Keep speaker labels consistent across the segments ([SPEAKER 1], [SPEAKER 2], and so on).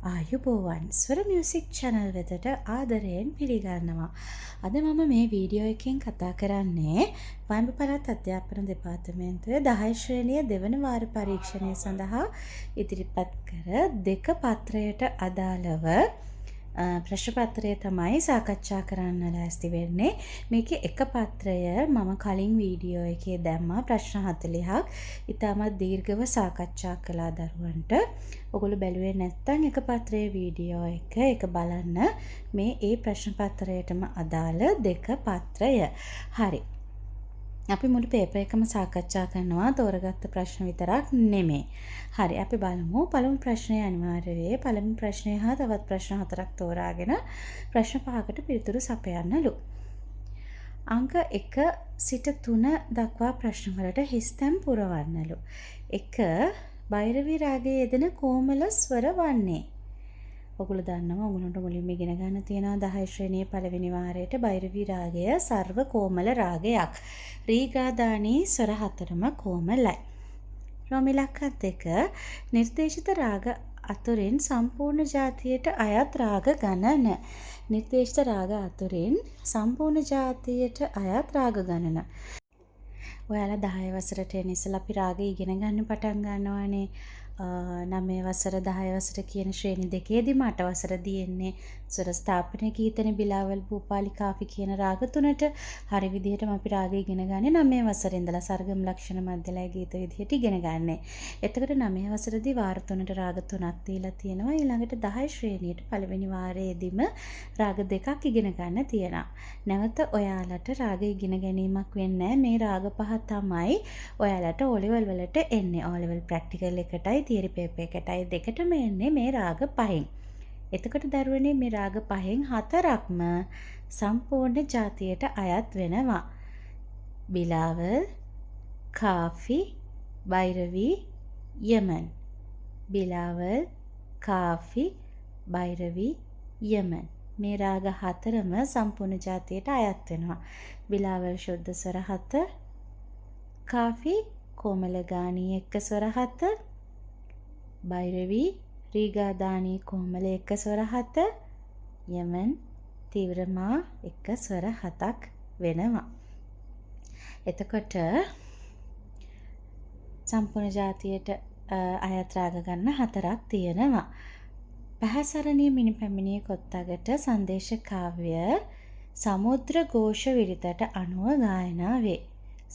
[SPEAKER 1] ආයුබෝවන් ස්වර music channel වෙතට ආදරයෙන් පිළිගන්නවා. අද මම මේ වීඩියෝ එකෙන් කතා කරන්නේ වයඹ පළාත් අධ්‍යාපන දෙපාර්තමේන්තුවේ 10 ශ්‍රේණිය දෙවන වාර පරීක්ෂණය සඳහා ඉදිරිපත් කර දෙක පත්‍රයට අදාළව ප්‍රශ්න පත්‍රය තමයි සාකච්ඡා කරන්න ලෑස්ති වෙන්නේ. මේකේ එක පත්‍රය මම කලින් වීඩියෝ එකේ දැම්මා ප්‍රශ්න 40ක්. ඉතාමත් දීර්ඝව සාකච්ඡා කළා දරුවන්ට. ඔගොල්ලෝ බැලුවේ නැත්නම් එක පත්‍රයේ වීඩියෝ එක බලන්න. මේ ඒ ප්‍රශ්න පත්‍රයටම අදාළ දෙක පත්‍රය. හරි. අපි මුළු පේපර් එකම සාකච්ඡා කරනවා තෝරගත්ත ප්‍රශ්න විතරක් නෙමෙයි. හරි අපි බලමු පළමු ප්‍රශ්නය අනිවාර්ය වේ. පළමු ප්‍රශ්නය හා තවත් ප්‍රශ්න 4ක් තෝරාගෙන ප්‍රශ්න 5කට පිළිතුරු සපයන්නලු. අංක 1 සිට 3 දක්වා ප්‍රශ්න වලට හිස්තැන් පුරවන්නලු. 1 බෛරවී රාගයේ යෙදෙන කොමල ස්වර වන්නේ. ඔගොල්ලෝ දන්නවා ඔයගොල්ලන්ට මුලින්ම ඉගෙන ගන්න තියෙනවා 10 ශ්‍රේණියේ පළවෙනි වාරයට බෛරවී රාගය සර්ව කොමල රාගයක්. රීගාදානී ස්වර හතරම කොමලයි. රෝමිලක්ක 2 නිර්දේශිත රාග අතුරින් සම්පූර්ණ ජාතියට අයත් රාග ගණන. නිර්දේශිත රාග අතුරින් සම්පූර්ණ ජාතියට අයත් රාග ගණන. ඔයාලා 10 වසරට එන ඉස්සෙල්ලා අපි රාගය ඉගෙන ගන්න පටන් ගන්නවානේ. 9 වසර 10 වසර කියන ශ්‍රේණි දෙකේදීම 8 වසරදී එන්නේ ස්වර ස්ථාපන කීර්තන බිලාවල් භූපාලි කාපි කියන රාග තුනට. හරි විදිහටම අපි රාගය ඉගෙන ගන්නේ 9 වසරේ ඉඳලා සර්ගම ලක්ෂණ මධ්‍යලය ගීත විදිහට ඉගෙන ගන්න. එතකොට 9 වසරදී වාර 3ට රාග 3ක් දීලා තියෙනවා. ඊළඟට 10 ශ්‍රේණියට පළවෙනි වාරයේදීම රාග 2ක් ඉගෙන ගන්න තියෙනවා. නැවත ඔයාලට රාග ඉගෙන ගැනීමක් වෙන්නේ මේ රාග පහ තමයි ඔයාලට O level වලට එන්නේ. O level ප්‍රැක්ටිකල් එකටයි තියරි පේපර් එකටයි දෙකටම එන්නේ මේ රාග පහෙන්. එතකොට දරුවනේ මේ රාග පහෙන් හතරක්ම සම්පූර්ණ ජාතියට අයත් වෙනවා. බිලාවල්, කාෆි, බෛරවී, යමන්. බිලාවල්, කාෆි, බෛරවී, යමන්. මේ රාග හතරම සම්පූර්ණ ජාතියට අයත් වෙනවා. බිලාවල් ශුද්ධ ස්වර 7, කාෆි කොමල ගානී එක්ක ස්වර 7, බෛරවී රීගාදානී කොමල එක්ක ස්වර 7, යමන් තීව්‍රමා එක්ක ස්වර 7ක් වෙනවා. එතකොට සම්පූර්ණ ජාතියට අයත් රාග ගන්න හතරක් තියෙනවා. පහසරණීය මිනිපැමිණිය කොත්තගට සංදේශ කාව්‍ය සමුද්‍ර ഘോഷ විරිතට අනුව ගායනා වේ.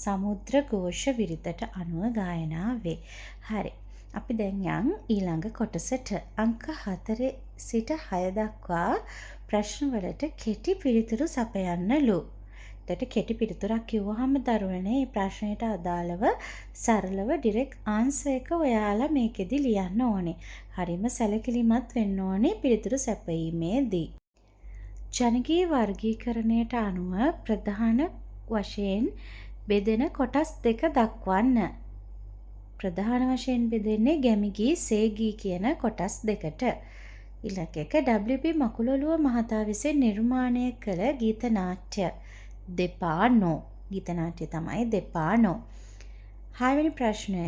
[SPEAKER 1] සමුද්‍ර ഘോഷ විරිතට අනුව ගායනා වේ. හරි. අපි දැන් යන් ඊළඟ කොටසට අංක 4 සිට 6 දක්වා ප්‍රශ්න වලට කෙටි පිළිතුරු සපයන්නලු. එතකොට කෙටි පිළිතුරක් කිව්වහම දරුවනේ මේ ප්‍රශ්නයට අදාළව සරලව ඩිරෙක්ට් ආන්සර් එක ඔයාලා මේකෙදි ලියන්න ඕනේ. හරිම සැලකිලිමත් වෙන්න ඕනේ පිළිතුරු සැපයීමේදී. ජනකීය වර්ගීකරණයට අනුව ප්‍රධාන වශයෙන් බෙදෙන කොටස් දෙක දක්වන්න. ප්‍රධාන වශයෙන් බෙදෙන්නේ ගැමිගී සේගී කියන කොටස් දෙකට. ඊළඟ එක WB මකුලොළුව මහතා විසින් නිර්මාණය කළ ගීත නාට්‍ය දෙපානෝ. ගීත නාට්‍ය තමයි දෙපානෝ. 6 වෙනි ප්‍රශ්නය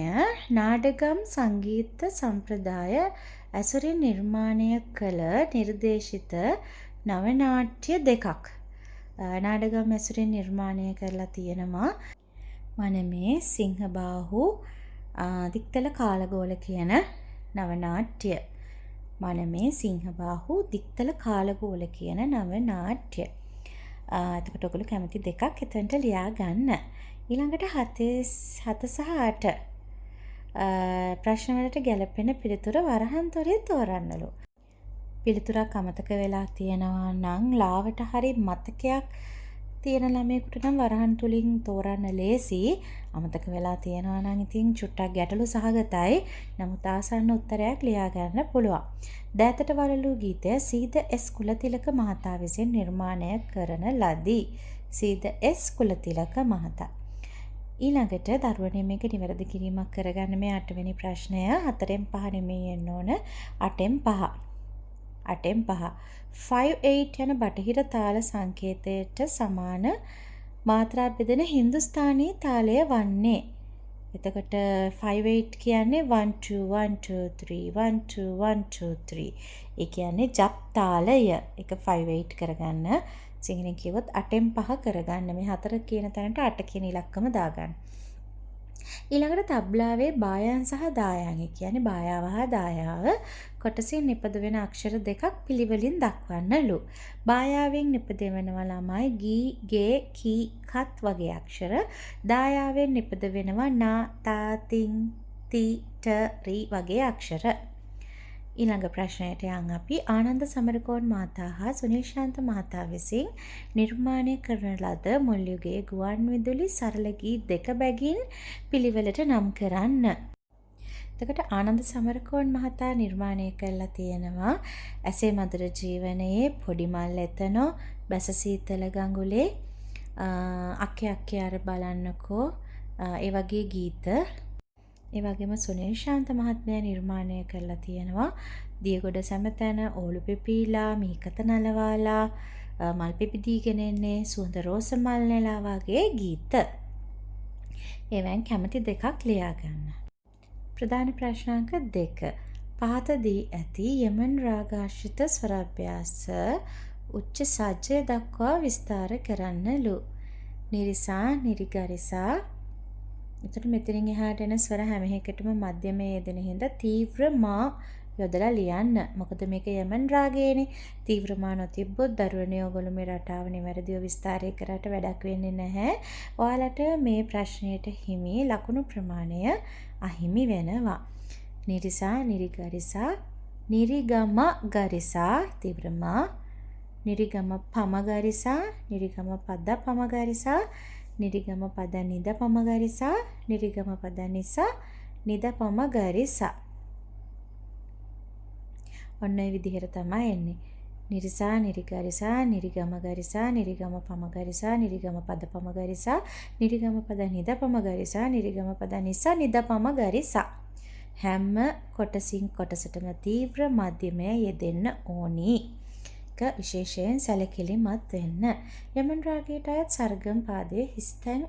[SPEAKER 1] නාඩගම් සංගීත සම්ප්‍රදාය ඇසුරින් නිර්මාණය කළ නිර්දේශිත නව නාට්‍ය දෙකක්. නාඩගම් ඇසුරින් නිර්මාණය කරලා තියෙනවා මනමේ සිංහබාහු දික්තල කාලගෝල කියන නව නාට්‍ය. මනමේ සිංහබාහු දික්තල කාලගෝල කියන නව නාට්‍ය. එතකොට ඔයගොල්ලෝ කැමති දෙකක් එතනට ලියා ගන්න. ඊළඟට 7 සහ 8 ප්‍රශ්න වලට ගැලපෙන පිළිතුර වරහන් තොරේ තෝරන්නලු. පිළිතුරක් අමතක වෙලා තියෙනවා නම් ලාවට හරි මතකයක් තියෙන ළමයෙකුට නම් වරහන් තුලින් තෝරන්න ලේසි. අමතක වෙලා තියෙනවා නම් ඉතින් චුට්ටක් ගැටලු සහගතයි. නමුත් ආසන්න උත්තරයක් ලියා ගන්න පුළුවන්. දෑතට වලලු ගීතය සීද එස් කුලතිලක මහතා විසින් නිර්මාණය කරන ලදී. සීද එස් කුලතිලක මහතා. ඊළඟට දරුවනේ මේක නිවැරදි කිරීමක් කරගන්න මේ 8 වෙනි ප්‍රශ්නය 4න් 5 නෙමෙයි එන්න ඕන 8න් 5. 8න් 5 5-8 යන බටහිර තාල සංකේතයට සමාන මාත්‍රා බෙදෙන හින්දුස්ථානී තාලය වන්නේ. එතකොට 5/8 කියන්නේ 1 2 1 2 3 1 2 1 2 3. ඒ කියන්නේ ජප් තාලය. ඒක 5/8 කරගන්න. සිංහලෙන් කිව්වොත් 8න් 5 කරගන්න. මේ 4 කියන තැනට 8 කියන ඉලක්කම දාගන්න. ඊළඟට තබ්ලාවේ බායන් සහ දායන්. ඒ කියන්නේ බායාව හා දායාව කොටසින් නිපද වෙන අක්ෂර දෙකක් පිළිවෙලින් දක්වන්නලු. බායාවෙන් නිපදවෙනවා ළමයි ගී, ගේ, කී, කත් වගේ අක්ෂර. දායාවෙන් නිපද වෙනවා නා, තා, තින්, ති, ට, රි වගේ අක්ෂර. ඊළඟ ප්‍රශ්නයට යන් අපි ආනන්ද සමරකෝන් මහතා හා සුනිල් ශාන්ත මහතා විසින් නිර්මාණය කරන ලද මුල් යුගයේ ගුවන් විදුලි සරල ගී දෙක බැගින් පිළිවෙලට නම් කරන්න. එතකොට ආනන්ද සමරකෝන් මහතා නිර්මාණය කරලා තියෙනවා ඇසේ මధుර ජීවනයේ පොඩි මල් එතනෝ බැස සීතල ගඟුලේ අක්කේ අක්කේ අර බලන්නකෝ ඒ වගේ ගීත. ඒ වගේම සුනිල් ශාන්ත මහත්මයා නිර්මාණය කරලා තියෙනවා දියගොඩ සැමතැන, ඕලු පිපිලා, මීකත නලවාලා, මල් පිපිදීගෙන එන්නේ, සුවඳ රෝස මල් නෙලා වගේ ගීත. ඒවෙන් කැමති දෙකක් ලියා ගන්න. ප්‍රධාන ප්‍රශ්නාංක 2. පහත දී ඇති යමන් රාගාශ්‍රිත ස්වරාභ්‍යාස උච්ච සජ්ජය දක්වා විස්තර කරන්නලු. නිරිසා, නිරිගරිසා. එතකොට මෙතනින් එහාට එන ස්වර හැම එකටම මධ්‍යමයේ යෙදෙන හින්දා තීව්‍ර මා යොදලා ලියන්න. මොකද මේක යමන් රාගයේනේ. තීව්‍ර මා නොතිබ්බොත් දරුවනේ ඔයගොල්ලෝ මේ රටාව නිවැරදිව විස්තරය කරාට වැඩක් වෙන්නේ නැහැ. ඔයාලට මේ ප්‍රශ්නයට හිමි ලකුණු ප්‍රමාණය අහිමි වෙනවා. නිරිසා, නිරිගරිසා, නිරිගම ගරිසා තීව්‍ර මා, නිරිගම පමගරිසා, නිරිගම පද පමගරිසා, නිරිගම පද නිද පමගරිසා, නිරිගම පද නිසා නිද පමගරිසා. ඔන්න ඒ විදිහට තමයි එන්නේ. නිරිසා, නිරිගරිසා, නිරිගම ගරිසා, නිරිගම පමගරිසා, නිරිගම පද පමගරිසා, නිරිගම පද නිද පමගරිසා, නිරිගම පද නිසා නිද පමගරිසා. හැම කොටසින් කොටසටම තීව්‍ර මධ්‍යමය යෙදෙන්න ඕනි. විශේෂයෙන් සැලකිලිමත් වෙන්න. යමන් රාගයට අයත් සර්ගම් පාදයේ හිස්තැන්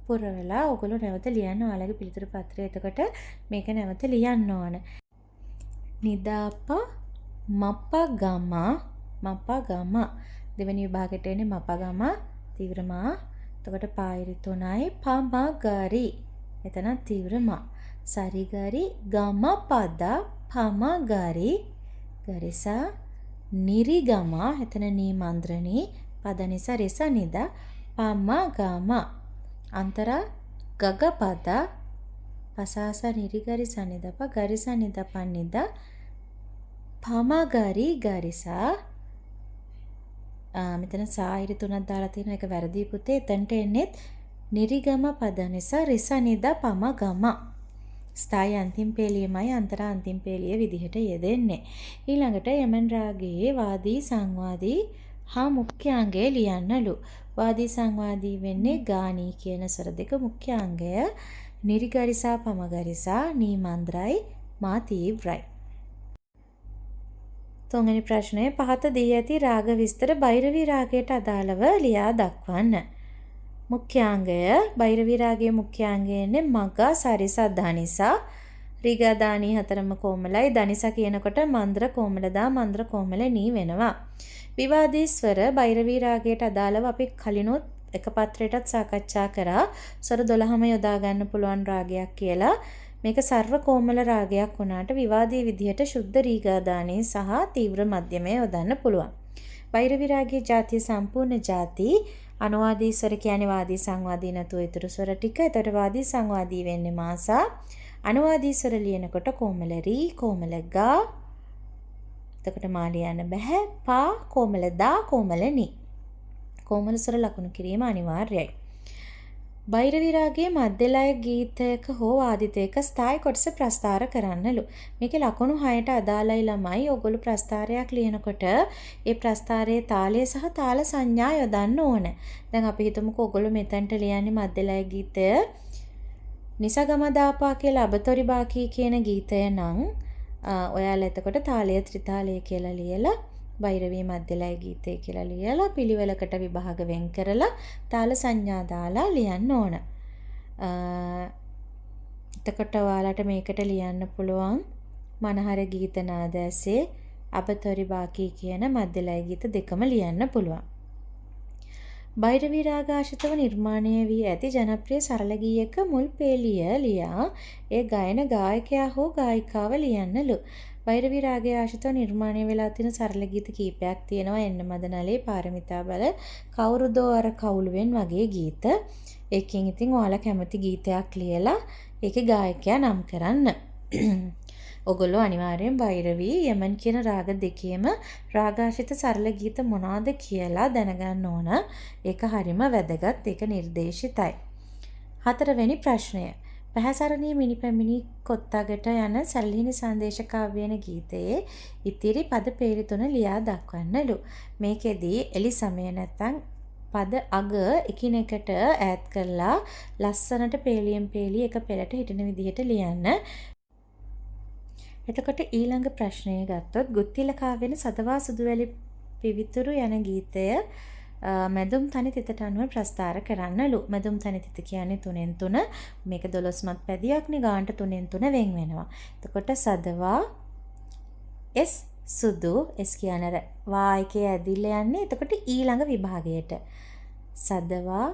[SPEAKER 1] පුරවලා ඔයගොල්ලෝ නැවත ලියන්න ඔයාලගේ පිළිතුරු පත්‍රය. එතකොට මේක නැවත ලියන්න ඕන. නිදාප මපගම මපගම දෙවෙනි විභාගයට එන්නේ මපගම තීව්‍රමා. එතකොට පායිරි 3යි පමගරි. එතන තීව්‍රමා. සරිගරි ගම පද පමගරි ගරිසා නිරිගම එතන නී මන්ද්‍රණී පද නිසා රස නිද පමගම අන්තර ගගපද පසාස නිරිගරිස නිදප ගරිස නිද පනිද පමගරි ගරිසා. මෙතන සාහිරි 3ක් දාලා තියෙන එක වැරදි පුතේ. එතනට එන්නේ නිරිගම පද නිසා රස නිද පමගම. ස්ථායි අන්තිම පේලියමයි අන්තර අන්තිම පේලිය විදිහට යෙදෙන්නේ. ඊළඟට යමන් රාගයේ වාදී සංවාදී හා මුඛ්‍යාංගය ලියන්නලු. වාදී සංවාදී වෙන්නේ ගානී කියන ස්වර දෙක මුඛ්‍යාංගය නිරිගරිසා පමගරිසා නීමන්ද්‍රයි මා තීව්‍රයි. තුන්වෙනි ප්‍රශ්නය පහත දී ඇති රාග විස්තර භෛරවී රාගයට අදාළව ලියා දක්වන්න. මුඛ්‍යාංගය භෛරවී රාගයේ මුඛ්‍යාංගයන්නේ මග සරිස ධනිසා රිගා දානී හතරම කොමලයි ධනිසා කියනකොට මන්ද්‍ර කොමලදා මන්ද්‍ර කොමල නී වෙනවා. විවාදී ස්වර භෛරවී රාගයට අදාළව අපි කලිනුත් එක පත්‍රයටත් සාකච්ඡා කරා. ස්වර 12ම යොදා ගන්න පුළුවන් රාගයක් කියලා. මේක සර්ව කොමල රාගයක් වුණාට විවාදී විදිහට ශුද්ධ රීගා දානී සහ තීව්‍ර මධ්‍යමය යොදන්න පුළුවන්. භෛරවී රාගයේ ජාතිය සම්පූර්ණ ජාති අනුවාදී ස්වර කියන්නේ වාදී සංවාදී නැතුව ඊතර ස්වර ටික. ඒතර වාදී සංවාදී වෙන්නේ මාසා. අනුවාදී ස්වර ලියනකොට කොමල රී, කොමල ගා. එතකොට මා ලියන්න බෑ. පා, කොමල දා, කොමල නි. කොමල ස්වර ලකුණු කිරීම අනිවාර්යයි. භෛරවී රාගයේ මධ්‍යලය ගීතයක හෝ වාදිතයක ස්ථායි කොටස ප්‍රස්ථාර කරන්නලු. මේකේ ලකුණු 6ට අදාළයි ළමයි. ඔයගොල්ලෝ ප්‍රස්ථාරයක් ලියනකොට ඒ ප්‍රස්ථාරයේ තාලය සහ තාල සංඥා යොදන්න ඕන. දැන් අපි හිතමුකෝ ඔයගොල්ලෝ මෙතනට ලියන්නේ මධ්‍යලය ගීතය නිසගම දාපා කියලා අබතොරි බාකී කියන ගීතය නම් ඔයාලා එතකොට තාලය ත්‍රිතාලය කියලා ලියලා භෛරවී මධ්‍යලය ගීතය කියලා ලියලා පිළිවෙලකට විභාග වෙන් කරලා තාල සංඥා දාලා ලියන්න ඕන. එතකොට ඔයාලට මේකට ලියන්න පුළුවන් මනහර ගීත නාද ඇසේ අබතොරි බාකී කියන මධ්‍යලය ගීත දෙකම ලියන්න පුළුවන්. භෛරවී රාගාශ්‍රිතව නිර්මාණය වී ඇති ජනප්‍රිය සරල ගීයක මුල් පේලිය ලියා ඒ ගායන ගායකයා හෝ ගායිකාව ලියන්නලු. භෛරවී රාගයේ ආශ්‍රිතව නිර්මාණය වෙලා තියෙන සරල ගීත කීපයක් තියෙනවා. එන්න මදනලේ පාරමිතා බල කවුරුදෝ අර කවුළුවෙන් වගේ ගීත. ඒකෙන් ඉතින් ඔයාලා කැමති ගීතයක් ලියලා ඒකේ ගායකයා නම් කරන්න. ඔගොල්ලෝ අනිවාර්යෙන් භෛරවී යමන් කියන රාග දෙකේම රාගාශ්‍රිත සරල ගීත මොනවාද කියලා දැනගන්න ඕන. ඒක හරිම වැදගත්. ඒක නිර්දේශිතයි. 4 වෙනි ප්‍රශ්නය. පැහැසරණී මිනිපැමිණි කොත්තගට යන සැලහිණි සංදේශ කාව්‍යන ගීතයේ ඉතිරි පද පේරි තුන ලියා දක්වන්නලු. මේකෙදී එලි සමය නැත්තම් පද අග එකිනෙකට ඈඩ් කරලා ලස්සනට පේලියෙන් පේලි එක පෙළට හිටින විදිහට ලියන්න. එතකොට ඊළඟ ප්‍රශ්නය ගත්තොත් ගුත්තිලකා වෙන සදවා සුදුවැලි පිවිතුරු යන ගීතය මැදුම් තනි තිතට අනුව ප්‍රස්ථාර කරන්නලු. මැදුම් තනි තිත කියන්නේ 3න් 3. මේක 12මත් පැදියක්නේ ගානට 3න් 3 වෙන් වෙනවා. එතකොට සදවා S සුදු S කියන වා එකේ ඇදිලා යන්නේ. එතකොට ඊළඟ විභාගයට සදවා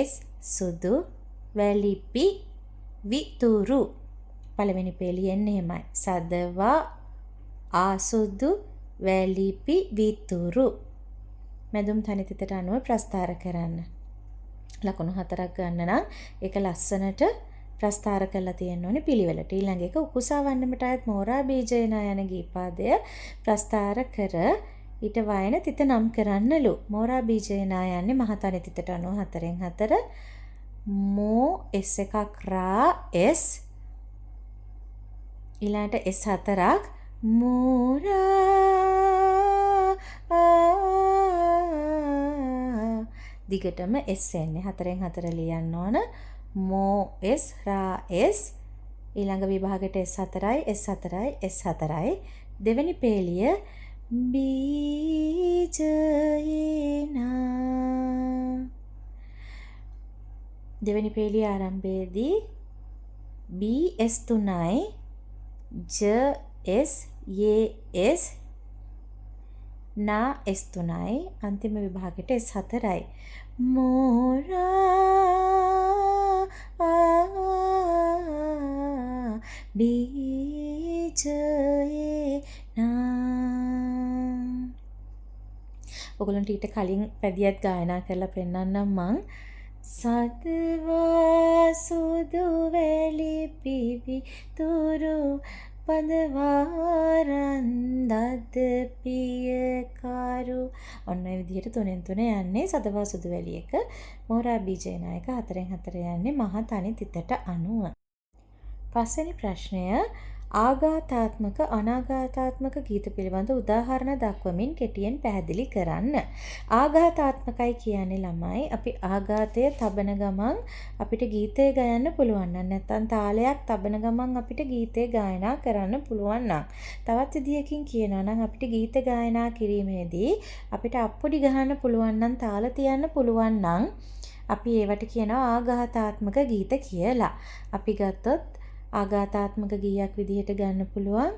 [SPEAKER 1] S සුදු වැලිපි විතුරු පළවෙනි පේලියෙන් එහෙමයි. සදවා ආසුදු වැලිපි විතුරු මැදුම් තනි තිතට අනුව ප්‍රස්ථාර කරන්න. ලකුණු 4ක් ගන්න නම් ඒක ලස්සනට ප්‍රස්ථාර කරලා තියෙන්න ඕනේ පිළිවෙලට. ඊළඟ එක උකුසා වන්නමට අයත් මෝරා බීජේනා යන ගීපාදය ප්‍රස්ථාර කර ඊට වයන තිත නම් කරන්නලු. මෝරා බීජේනා යන්නේ මහ තනි තිතට අනුව 4න් 4 මෝ S එකක් රා S ඊළඟට S4ක් මෝරා දිගටම S එන්නේ 4න් 4 ලියන්න ඕන. මෝ S රා S ඊළඟ විභාගයට S4යි S4යි S4යි. දෙවෙනි පේලිය බීජේනා දෙවෙනි පේලිය ආරම්භයේදී B S3යි ज S ये S නා S3යි අන්තිම විභාගයට S4යි. මෝරා බීජේනා ඔයගොල්ලන්ට ඊට කලින් පැදියත් ගායනා කරලා පෙන්නන්නම් මං. සදවා සුදු වැලි පිවිතුරු පදවාරන්දද පියකාරු ඔන්න ඒ විදිහට 3න් 3 යන්නේ සදවා සුදු වැලි එක. මෝරා බීජේනා එක 4න් 4 යන්නේ මහ තනි තිතට අනුව. පස්වෙනි ප්‍රශ්නය ආඝාතාත්මක අනාඝාතාත්මක ගීත පිළිබඳ උදාහරණ දක්වමින් කෙටියෙන් පැහැදිලි කරන්න. ආඝාතාත්මකයි කියන්නේ ළමයි අපි ආඝාතය තබන ගමන් අපිට ගීතය ගයන්න පුළුවන් නම් නැත්නම් තාලයක් තබන ගමන් අපිට ගීතය ගායනා කරන්න පුළුවන් නම් තවත් විදියකින් කියනවා නම් අපිට ගීත ගායනා කිරීමේදී අපිට අප්පුඩි ගහන්න පුළුවන් නම් තාල තියන්න පුළුවන් නම් අපි ඒවට කියනවා ආඝාතාත්මක ගීත කියලා. අපි ගත්තොත් ආඝාතාත්මක ගීයක් විදිහට ගන්න පුළුවන්.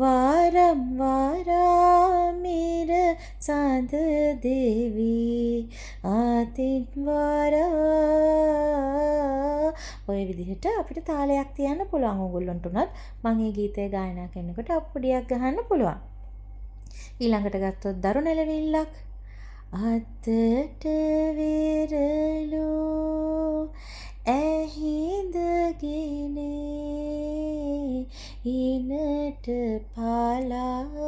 [SPEAKER 1] වාරම් වාරාමිර සඳ දේවී ආතින් වාරා ඔය විදිහට අපිට තාලයක් තියන්න පුළුවන්. ඕගොල්ලන්ට උනත් මම මේ ගීතය ගායනා කරනකොට අප්පුඩියක් ගහන්න පුළුවන්. ඊළඟට ගත්තොත් දරු නැලවිල්ලක් අතට වෙරළෝ ඇහිඳගෙන ඉනට පාලා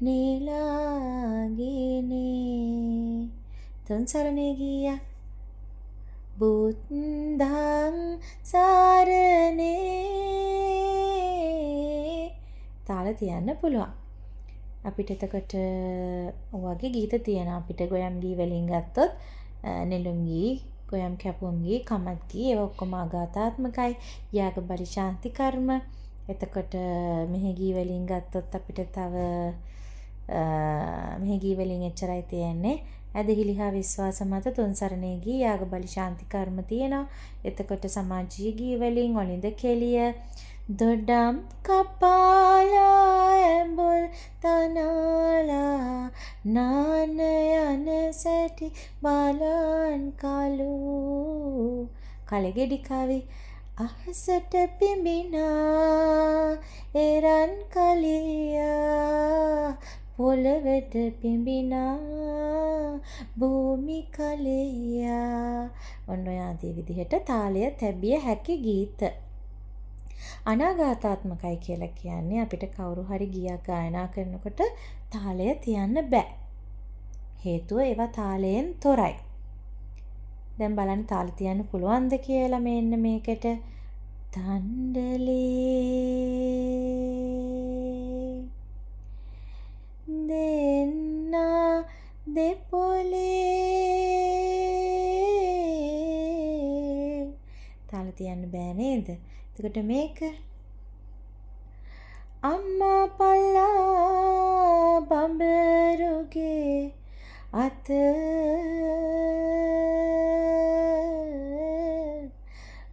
[SPEAKER 1] නෙලාගෙන තුන් සරණේ ගීයක් බුද්ධං සරණේ තාල තියන්න පුළුවන්. අපිට එතකොට ඔයගේ ගීත තියෙනවා. අපිට ගොයම් ගී වලින් ගත්තොත් නෙළුම් ගී, ගොයම් කැපුම් ගී, කමත් ගී ඒවා ඔක්කොම ආඝාතාත්මකයි. යාග බලි ශාන්ති කර්ම. එතකොට මෙහි ගී වලින් ගත්තොත් අපිට තව මෙහි ගී වලින් එච්චරයි තියෙන්නේ. ඇදහිලි හා විශ්වාස මත තුන්සරණේ ගී යාග බලි ශාන්ති කර්ම තියෙනවා. එතකොට සමාජීය ගී වලින් ඔලින්ද කෙලිය දොඩම් කපාලා ඇඹුල් තනාලා නාන යන සැටි බලන් කලු කලගෙඩි කවි අහසට පිඹිනා එරන් කලියා පොළවට පිඹිනා භූමි කලියා ඔන්න ඔය ආදී විදිහට තාලය තැබිය හැකි ගීත. අනාඝාතාත්මකයි කියලා කියන්නේ අපිට කවුරු හරි ගීයක් ගායනා කරනකොට තාලය තියන්න බෑ. හේතුව ඒවා තාලයෙන් තොරයි. දැන් බලන්න තාල තියන්න පුළුවන්ද කියලා මෙන්න මේකට. තණ්ඩලේ දෙන්නා දෙපොලේ තාල තියන්න බෑ නේද? එතකොට මේක අම්මා පල්ලා බඹරුගේ අත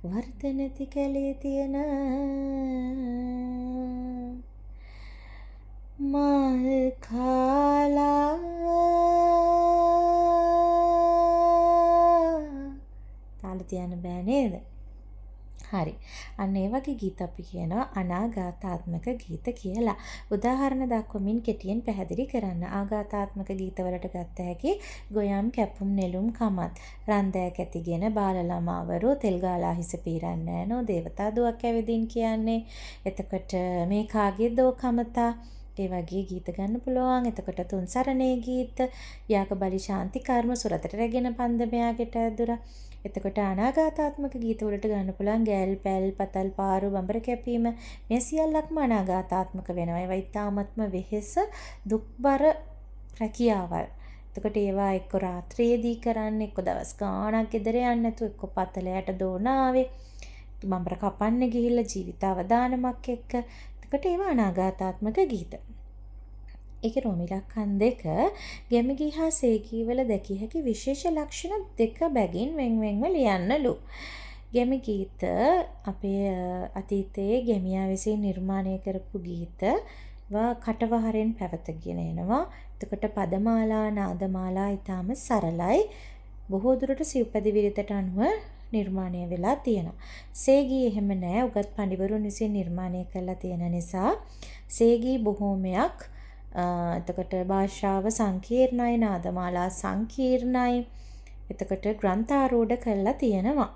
[SPEAKER 1] වර්ධනති කැලේ තියෙන මල් කාලා තාල තියන්න බෑ නේද? හරි. අන්න ඒ වගේ ගීත අපි කියනවා අනාඝාතාත්මක ගීත කියලා. උදාහරණ දක්වමින් කෙටියෙන් පැහැදිලි කරන්න. ආඝාතාත්මක ගීතවලට ගත්ත හැකි ගොයම් කැපුම් නෙළුම් කමත් රන්දෑක් ඇතිගෙන බාල ළමාවරු තෙල් ගාලා හිස පීරන්නේ නෝ දේවතා දුවක් ඇවිදින් කියන්නේ. එතකොට මේ කාගේ දෝ කමතා ඒ වගේ ගීත ගන්න පුළුවන්. එතකොට තුන්සරණේ ගීත යාක බලි ශාන්ති කර්ම සුරතට රැගෙන පන්දමයාකට ඇදුර. එතකොට අනාඝාතාත්මක ගීත වලට ගන්න පුළුවන් ගෑල් පැල් පතල් පාරු බඹර කැපීම මේ සියල්ලක්ම අනාඝාතාත්මක වෙනවා. ඒවා ඊ타මත්ම වෙහෙස දුක්බර රැකියාවල්. එතකොට ඒවා එක්ක රාත්‍රියේදී කරන්න, එක්ක දවස් ගාණක් ගෙදර යන්න නැතුව, එක්ක පතලයට දෝනාවේ බඹර කපන්න ගිහිල්ලා ජීවිත අවදානමක් එක්ක. එතකොට ඒවා අනාඝාතාත්මක ගීත. ඒකේ රෝමිලක්කන් දෙක ගැමිගී හා සේගී වල දැකිය හැකි විශේෂ ලක්ෂණ දෙක බැගින් වෙන්වෙන්ව ලියන්නලු. ගැමි ගීත අපේ අතීතයේ ගැමියා විසින් නිර්මාණය කරපු ගීත කටවහරෙන් පැවතගෙන එනවා. එතකොට පදමාලා නාදමාලා ඊටාම සරලයි. බොහෝ දුරට සිව්පැදි විරිතට අනුව නිර්මාණය වෙලා තියෙනවා. සේගී එහෙම නෑ. උගත් පඬිවරුන් විසින් නිර්මාණය කරලා තියෙන නිසා සේගී බොහෝමයක් එතකොට භාෂාව සංකීර්ණයි, නාදමාලා සංකීර්ණයි. එතකොට ග්‍රන්ථාරූඪ කරලා තියෙනවා.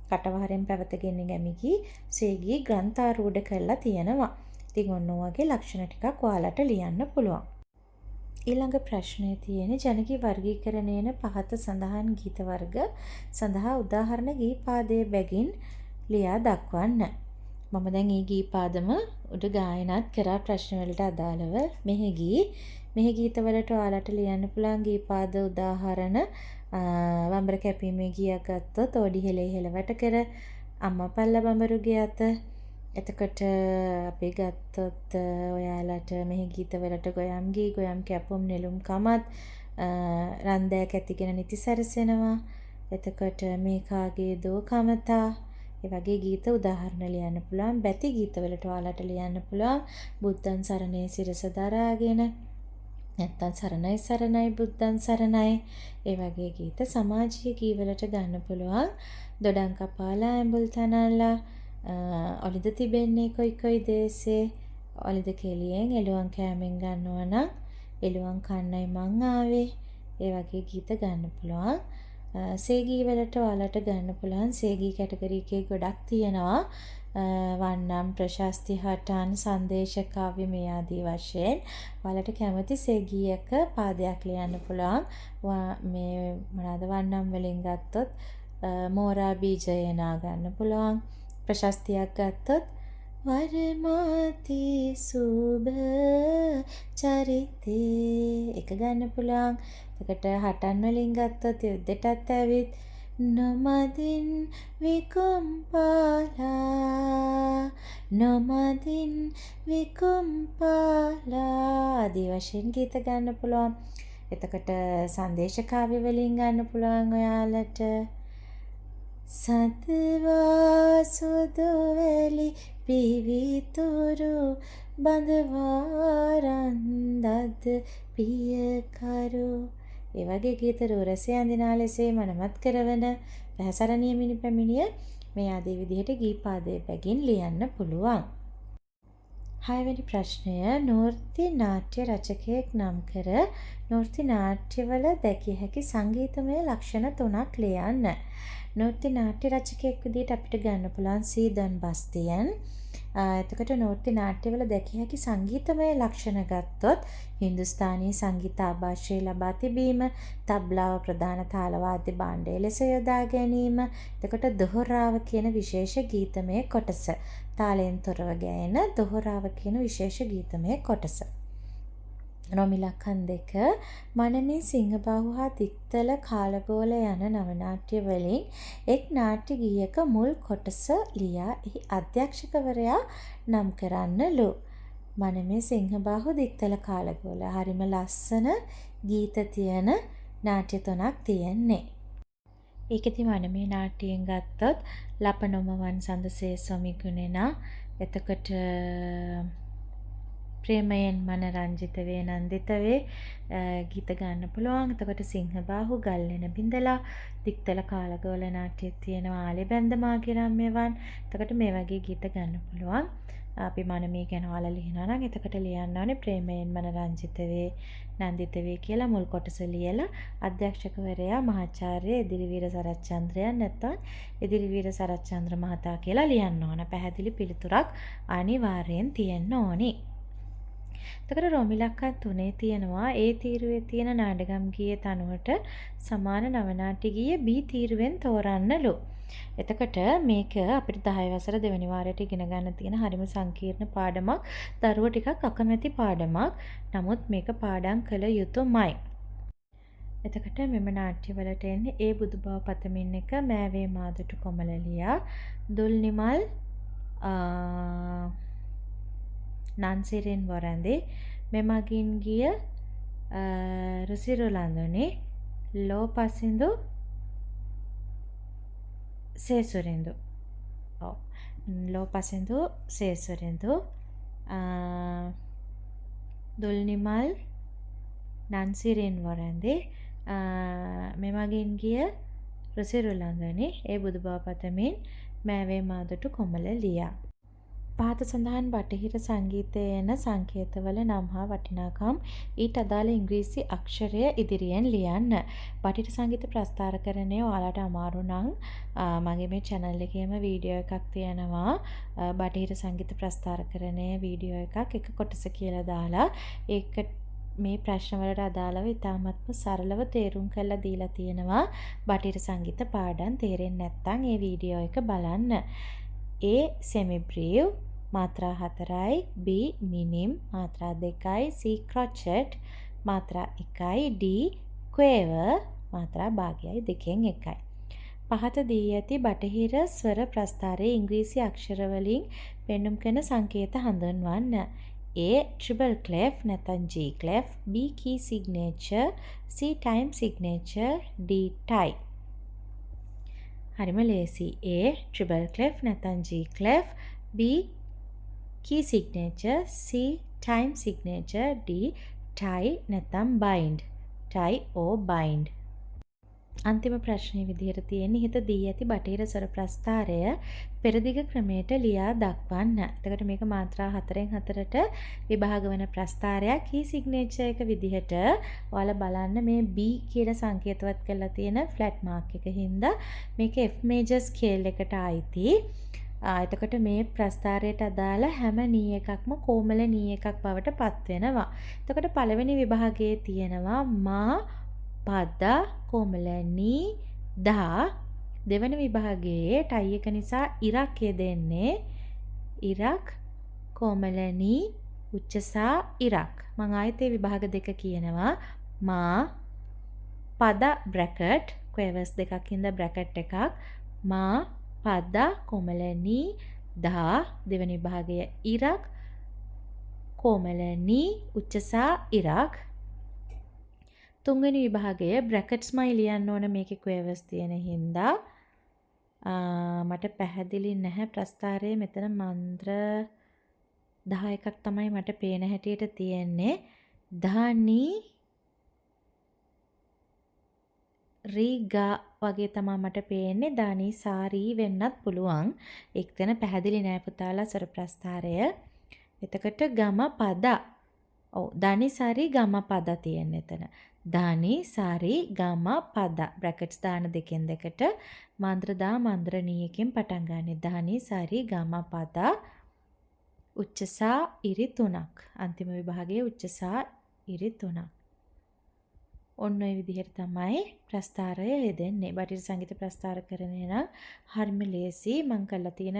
[SPEAKER 1] කටවහරෙන් පැවතගෙන ගැමිගී සේගී ග්‍රන්ථාරූඪ කරලා තියෙනවා. ඉතින් ඔන්න ඔයගේ ලක්ෂණ ටිකක් ඔයාලට ලියන්න පුළුවන්. ඊළඟ ප්‍රශ්නේ තියෙන්නේ ජනකී වර්ගීකරණයේන පහත සඳහන් ගීත වර්ග සඳහා උදාහරණ ගීපාදයේ බැගින් ලියා දක්වන්න. මම දැන් මේ ගීපාදම උඩ ගායනාත් කරා ප්‍රශ්න වලට අදාළව. මෙහි ගීතවලට ඔයාලට ලියන්න පුළුවන් ගීපාද උදාහරණ වම්බර කැපීමේ ගීයක් ගත්තොත් ඕඩි හෙලේ හෙලවට කර අම්මා පල්ලා බඹරුගේ අත. එතකොට අපි ගත්තොත් ඔයාලට මෙහි ගීතවලට ගොයම් ගී ගොයම් කැපුම් නෙළුම් කමත් රන්දෑක් ඇතිගෙන නිති සැරසෙනවා. එතකොට මේ කාගේ දෝ කමතා ඒ වගේ ගීත උදාහරණ ලියන්න පුළුවන්. බැති ගීතවලට ඔයාලට ලියන්න පුළුවන් බුද්ධං සරණේ සිරස දරාගෙන නැත්තම් සරණයි සරණයි බුද්ධං සරණයි. ඒ වගේ ගීත සමාජීය ගීවලට ගන්න පුළුවන්. දොඩම් කපාලා ඇඹුල් තනල්ලා ඔලිද තිබෙන්නේ කොයි කොයි දේශේ ඔලිද කෙලියෙන් එළුවන් කෑමෙන් ගන්නවා නම් එළුවන් කන්නයි මං ආවේ. ඒ වගේ ගීත ගන්න පුළුවන්. සේගී වලට ඔයාලට ගන්න පුළුවන් සේගී කැටගරි එකේ ගොඩක් තියෙනවා. වන්නම් ප්‍රශස්ති හටන් සංදේශ කාව්‍ය මේ ආදී වශයෙන් ඔයාලට කැමති සේගී එක පාදයක් ලියන්න පුළුවන්. මේ මොනවාද වන්නම් වලින් ගත්තොත් මෝරා බීජය නා ගන්න පුළුවන්. ප්‍රශස්තියක් ගත්තොත් වරමාති සුබ චරිතේ එක ගන්න පුළුවන්. එතකොට හටන් වලින් ගත්තොත් යුද්ධෙටත් ඇවිත් නොමදින් විකුම්පාලා නොමදින් විකුම්පාලා ආදී වශයෙන් ගීත ගන්න පුළුවන්. එතකොට සංදේශ කාව්‍ය වලින් ගන්න පුළුවන් ඔයාලට. සතවා සුදු වැලි පිවිතුරු බඳවාරන්දද පියකරු. ඒ වගේ ගීත රසය අඳිනා ලෙසේ මනමත් කරවන රසරණීය මිනි පැමිණිය මේ ආදී විදිහට ගීපාදයේ බැගින් ලියන්න පුළුවන්. 6 වෙනි ප්‍රශ්නය නෘත්‍ය නාට්‍ය රචකයෙක් නම් කර නෘත්‍ය නාට්‍යවල දැකිය හැකි සංගීතමය ලක්ෂණ 3ක් ලියන්න. නෘත්‍ය නාට්‍ය රචකයෙක් විදිහට අපිට ගන්න පුළුවන් සී ඩොන් බස්තියන්. එතකොට නෘත්‍ය නාට්‍යවල දැකිය හැකි සංගීතමය ලක්ෂණ ගත්තොත් හින්දුස්ථානී සංගීත ආభాෂය ලබා තිබීම, තබ්ලාව ප්‍රධාන තාල වාද්‍ය භාණ්ඩය ලෙස යොදා ගැනීම, එතකොට දොහරාව කියන විශේෂ ගීතමය කොටස, තාලයෙන් තොරව ගැයෙන දොහරාව කියන විශේෂ ගීතමය කොටස. රොමිලක්කන් 2 මනමේ සිංහබාහු හා දික්තල කාලගෝල යන නවනාට්‍ය වලින් එක් නාට්‍ය ගීයක මුල් කොටස ලියා එහි අධ්‍යක්ෂකවරයා නම් කරන්නලු. මනමේ සිංහබාහු දික්තල කාලගෝල හරිම ලස්සන ගීත තියෙන නාට්‍ය 3ක් තියෙන්නේ. ඒකෙදි මනමේ නාට්‍යයෙන් ගත්තොත් ලපනොමවන් සඳසේ සොමිගුණෙනා, එතකොට ප්‍රේමයෙන් මනරංජිත වේ නන්දිත වේ ගීත ගන්න පුළුවන්. එතකොට සිංහබාහු ගල්ලෙන බිඳලා, දික්තල කාලගෝල නාට්‍යයේ තියෙනවා ආලේ බැඳ මාගේ රම්‍යවන්. එතකොට මේ වගේ ගීත ගන්න පුළුවන්. අපි මනමේ ගැන ඔයාලා ලියනවා නම් එතකොට ලියන්න ඕනේ ප්‍රේමයෙන් මනරංජිත වේ නන්දිත වේ කියලා මුල් කොටස ලියලා අධ්‍යක්ෂකවරයා මහාචාර්ය එදිරිවීර සරච්චන්ද්‍රයන් නැත්නම් එදිරිවීර සරච්චන්ද්‍ර මහතා කියලා ලියන්න ඕන. පැහැදිලි පිළිතුරක් අනිවාර්යෙන් තියෙන්න ඕනේ. එතකොට රොමිලක්කන් 3 තියෙනවා ඒ තීරුවේ තියෙන නාඩගම් ගීයේ තනුවට සමාන නවනාට්‍ය ගීය B තීරුවෙන් තෝරන්නලු. එතකොට මේක අපිට 10 වසර දෙවෙනි වාරයට ඉගෙන ගන්න තියෙන හරිම සංකීර්ණ පාඩමක්. දරුවෝ ටිකක් අකමැති පාඩමක්. නමුත් මේක පාඩම් කළ යුතුමයි. එතකොට මෙම නාට්‍යවලට එන්නේ ඒ බුදුබව පතමින් එක මෑවේ මාදුටු කොමලලියා, දුල්නිමල් නන්සිරෙන් වරන්දේ, මෙමගින් ගිය රුසිරුලඳුනි, ලෝපසිඳු සේසුරින්දු. ඔව්. ලෝපසිඳු සේසුරින්දු, දුල්නිමල් නන්සිරෙන් වරන්දේ, මෙමගින් ගිය රුසිරුලඳුනි, ඒ බුදුබව පතමින් මෑවේ මාදුටු කොමලලියා. පහත සඳහන් බටහිර සංගීතයේ එන සංකේතවල නම් හා වටිනාකම් ඊට අදාළ ඉංග්‍රීසි අක්ෂරය ඉදිරියෙන් ලියන්න. බටහිර සංගීත ප්‍රස්ථාරකරණය ඔයාලට අමාරු නම් මගේ මේ channel එකේම වීඩියෝ එකක් තියෙනවා. බටහිර සංගීත ප්‍රස්ථාරකරණය වීඩියෝ එකක් එක කොටස කියලා දාලා ඒක මේ ප්‍රශ්න වලට අදාළව ඉතාමත්ම සරලව තේරුම් කරලා දීලා තියෙනවා. බටහිර සංගීත පාඩම් තේරෙන්නේ නැත්නම් ඒ වීඩියෝ එක බලන්න. A semi-breve මාත්‍රා 4යි, B minim මාත්‍රා 2යි, C crotchet මාත්‍රා 1යි, D quaver මාත්‍රා භාගයයි 2න් 1යි. පහත දී ඇති බටහිර ස්වර ප්‍රස්ථාරයේ ඉංග්‍රීසි අක්ෂර වලින් පෙන්눔 කරන සංකේත හඳුන්වන්න. A treble clef නැත්නම් G clef, B key signature, C time signature, D tie. හරිම ලේසි. A treble clef නැත්නම් G clef, B key signature, C time signature, D tie නැත්නම් bind. tie or bind. අන්තිම ප්‍රශ්නේ විදිහට තියෙන්නේ හිත දී ඇති බටහිර ස්වර ප්‍රස්ථාරය පෙරදිග ක්‍රමයට ලියා දක්වන්න. එතකොට මේක මාත්‍රා 4න් 4ට විභාග වන ප්‍රස්ථාරයක්. key signature එක විදිහට ඔයාලා බලන්න මේ B කියලා සංකේතවත් කරලා තියෙන ෆ්ලැට් මාක් එක හින්දා මේක F major scale එකට ආйти. එතකොට මේ ප්‍රස්ථාරයට අදාළ හැම නී එකක්ම කොමල නී එකක් බවට පත් වෙනවා. එතකොට පළවෙනි විභාගයේ තියෙනවා මා පද කොමලනී දා. දෙවන විභාගයේ ටයි එක නිසා ඉරක් යෙදෙන්නේ ඉරක් කොමලනී උච්චසා ඉරක්. මම ආයතේ විභාග දෙක කියනවා. මා පද බ්‍රැකට් quavers දෙකක් හින්දා bracket එකක් මා පද කොමලනී දා දෙවෙනි විභාගය ඉරක් කොමලනී උච්චසා ඉරක් තුන්වෙනි විභාගය bracketsමයි ලියන්න ඕන මේකේ quavers තියෙන හින්දා මට පැහැදිලි නැහැ ප්‍රස්තාරයේ මෙතන මන්ත්‍ර 11ක් තමයි මට පේන හැටියට තියෙන්නේ ධානි රීගා වගේ තමයි මට පේන්නේ ධානි සාරී වෙන්නත් පුළුවන් එක්තැන පැහැදිලි නෑ පුතාලා සර ප්‍රස්තාරය එතකොට ගම පද ඔව් ධානි සාරී ගම පද තියෙන්නේ එතන ධානි සාරී ගම පද බ්‍රැකට්ස් දාන දෙකෙන් දෙකට මන්ත්‍ර දා මන්ත්‍රණීයකින් පටන් ගන්න ධානි සාරී ගම පද උච්චසා ඉරි 3ක් අන්තිම විභාගයේ උච්චසා ඉරි 3ක් ඔන්න ඔය විදිහට තමයි ප්‍රස්තාරය යෙදෙන්නේ. බටහිර සංගීත ප්‍රස්තාර කරන්නේ නම් හරිම ලේසි. මම කරලා තියෙන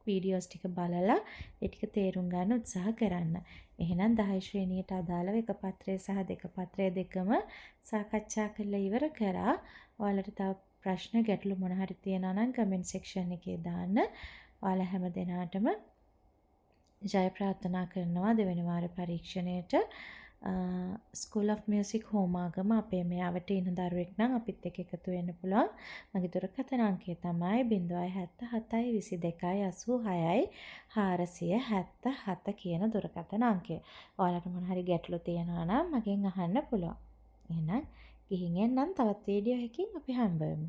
[SPEAKER 1] වීඩියෝස් ටික බලලා ඒ ටික තේරුම් ගන්න උත්සාහ කරන්න. එහෙනම් 10 ශ්‍රේණියට අදාළව එක පත්‍රය සහ දෙක පත්‍රය දෙකම සාකච්ඡා කරලා ඉවර කරා. ඔයාලට තව ප්‍රශ්න ගැටලු මොන හරි තියෙනවා නම් කමෙන්ට් සෙක්ෂන් එකේ දාන්න. ඔයාලා හැම දිනාටම ජය ප්‍රාර්ථනා කරනවා දෙවෙනි වාර පරීක්ෂණයට. ස්කූල් of මියුසික් හෝමාගම අපේ මෙයාවට ඉන්න දරුවෙක් නම් අපිත් එක්ක එකතු වෙන්න පුළුවන්. මගේ දුරකථන අංකය තමයි 077 22 86 477 කියන දුරකථන අංකය. ඔයාලට මොන හරි ගැටලු තියෙනවා නම් මගෙන් අහන්න පුළුවන්. එහෙනම් ගිහින් එන්නම් තවත් වීඩියෝ එකකින් අපි හම්බ වෙමු.